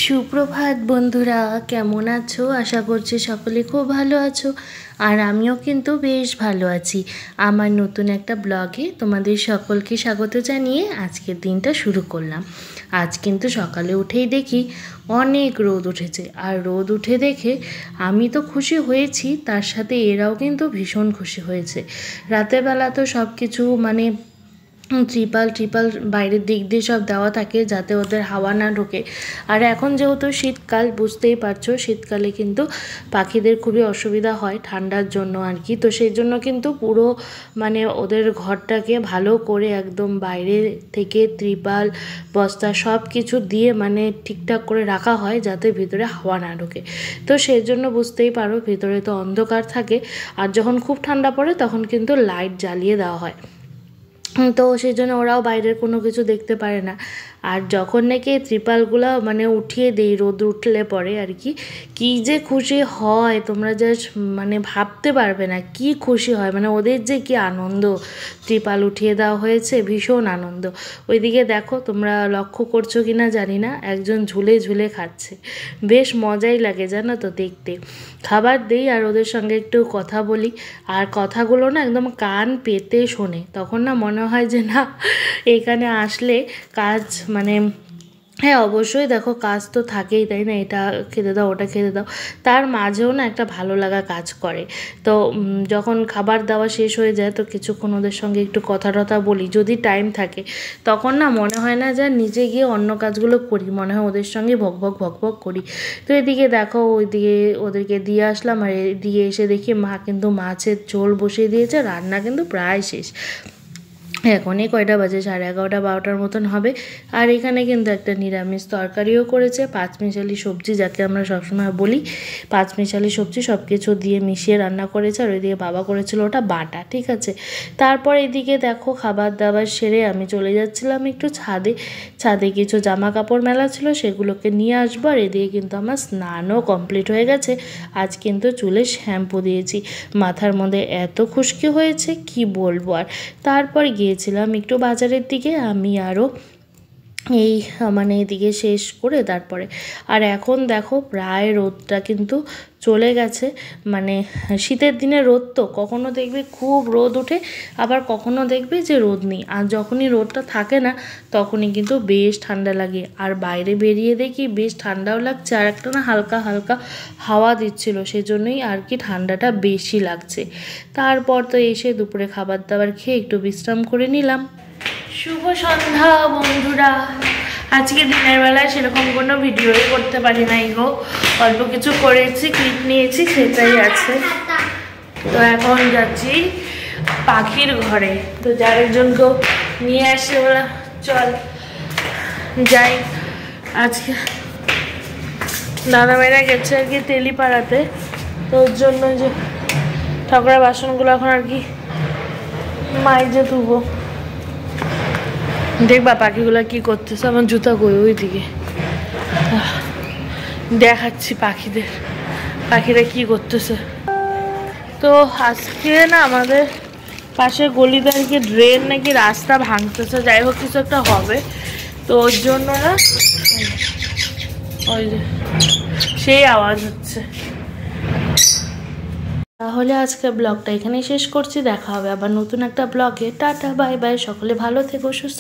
সুপ্রভাত বন্ধুরা, কেমন আছো? আশা করছি সকলে খুব ভালো আছো। আর আমিও কিন্তু বেশ ভালো আছি। আমার নতুন একটা ব্লগে তোমাদের সকলকে স্বাগত জানিয়ে আজকের দিনটা শুরু করলাম। আজ কিন্তু সকালে উঠেই দেখি অনেক রোদ উঠেছে। আর রোদ উঠে দেখে আমি তো খুশি হয়েছি, তার সাথে এরাও কিন্তু ভীষণ খুশি হয়েছে। রাতের বেলা তো সব কিছু ট্রিপাল বাইরের দিক দিয়ে সব দেওয়া থাকে যাতে ওদের হাওয়া না ঢোকে। আর এখন যেহেতু শীতকাল, বুঝতেই পারছো, শীতকালে কিন্তু পাখিদের খুবই অসুবিধা হয় ঠান্ডার জন্য আর কি। তো সেই জন্য কিন্তু পুরো ওদের ঘরটাকে ভালো করে একদম বাইরে থেকে ত্রিপাল বস্তা সব কিছু দিয়ে ঠিকঠাক করে রাখা হয় যাতে ভিতরে হাওয়া না ঢোকে। তো সেই জন্য বুঝতেই পারো ভিতরে তো অন্ধকার থাকে, আর যখন খুব ঠান্ডা পড়ে তখন কিন্তু লাইট জ্বালিয়ে দেওয়া হয়। তো সেই জন্য ওরাও বাইরের কোনো কিছু দেখতে পারে না। আর যখন নাকি ত্রিপালগুলো উঠিয়ে দেই রোদ উঠলে পরে আর কি, কী যে খুশি হয় তোমরা জাস্ট ভাবতে পারবে না। কি খুশি হয়, ওদের যে কি আনন্দ। ত্রিপাল উঠিয়ে দেওয়া হয়েছে, ভীষণ আনন্দ। ওইদিকে দেখো, তোমরা লক্ষ্য করছো কি না জানি না, একজন ঝুলে ঝুলে খাচ্ছে। বেশ মজাই লাগে জানো তো দেখতে। খাবার দেই আর ওদের সঙ্গে একটু কথা বলি, আর কথাগুলো না একদম কান পেতে শোনে। তখন না মনে হয় যে না, এখানে আসলে কাজ হ্যাঁ অবশ্যই দেখো, কাজ তো থাকেই, তাই না? এটা খেতে দাও, ওটা খেতে দাও, তার মাঝেও না একটা ভালো লাগা কাজ করে। তো যখন খাবার দেওয়া শেষ হয়ে যায় তো কিছুক্ষণ ওদের সঙ্গে একটু কথা টথা বলি, যদি টাইম থাকে। তখন না মনে হয় না যে নিজে গিয়ে অন্য কাজগুলো করি, মনে হয় ওদের সঙ্গে ভক করি। তো এদিকে দেখো, ওইদিকে ওদেরকে দিয়ে আসলাম, আর দিয়ে এসে দেখি মা কিন্তু মাছের ঝোল বসিয়ে দিয়েছে, রান্না কিন্তু প্রায় শেষ। এখনই কয়টা বাজে, 11:30 12টার মতন হবে। আর এখানে কিন্তু একটা নিরামিষ তরকারিও করেছে, পাঁচমিশালি সবজি যাকে আমরা সবসময় বলি, পাঁচমিশালি সবজি সব কিছু দিয়ে মিশিয়ে রান্না করেছে। আর ওইদিকে বাবা করেছিল ওটা বাটা, ঠিক আছে। তারপর এদিকে দেখো খাবার দাবার সেরে আমি চলে যাচ্ছিলাম একটু ছাদে কিছু জামা কাপড় মেলা ছিল, সেগুলোকে নিয়ে আসবো। আর এদিকে কিন্তু আমার স্নানও কমপ্লিট হয়ে গেছে। আজ কিন্তু চুলে শ্যাম্পু দিয়েছি, মাথার মধ্যে এত খুশকি হয়েছে কি বলবো। আর তারপর গিয়েছিলাম একটু বাজারের দিকে, আমি আরও এই এদিকে শেষ করে তারপরে। আর এখন দেখো প্রায় রোদটা কিন্তু চলে গেছে। শীতের দিনে রোদ তো কখনো দেখবে খুব রোদ ওঠে, আবার কখনো দেখবে যে রোদ নেই। আর যখনই রোদটা থাকে না তখনই কিন্তু বেশ ঠান্ডা লাগে। আর বাইরে বেরিয়ে দেখি বেশ ঠান্ডাও লাগছে, আর একটা না হালকা হালকা হাওয়া দিচ্ছিল, সেজন্যই আর কি ঠান্ডাটা বেশি লাগছে। তারপর তো এসে দুপুরে খাবার দাবার খেয়ে একটু বিশ্রাম করে নিলাম। শুভ সন্ধ্যা বন্ধুরা। আজকে দিনের বেলায় সেরকম কোনো ভিডিওই করতে পারি নাই গো, অল্প কিছু করেছি, ক্লিপ নিয়েছি, সেটাই আছে। তো এখন যাচ্ছি পাখির ঘরে। তো যার একজনকেও নিয়ে আসে, ওরা চল যাই। আজকে দাদা মেয়েরা গেছে আর কি তেলিপাড়াতে, তো ওর জন্য যে ঠাকুরের বাসনগুলো এখন আর কি মাইজে ধুবো। দেখবা পাখিগুলো কি করতেছে। আমার জুতা কই, ওইদিকে দেখাচ্ছি পাখিরা কি করতেছে। তো আজকে না আমাদের পাশে গলিতে আর কি ড্রেন নাকি রাস্তা ভাঙতেছে, যাই হোক কিছু একটা হবে। তো ওর জন্য না ওই যে সেই আওয়াজ হচ্ছে। তাহলে আজকে ব্লগটা এখানেই শেষ করছি, দেখা হবে আবার নতুন একটা ব্লগে। টাটা বাই বাই, সকলে ভালো থেকো, সুস্থ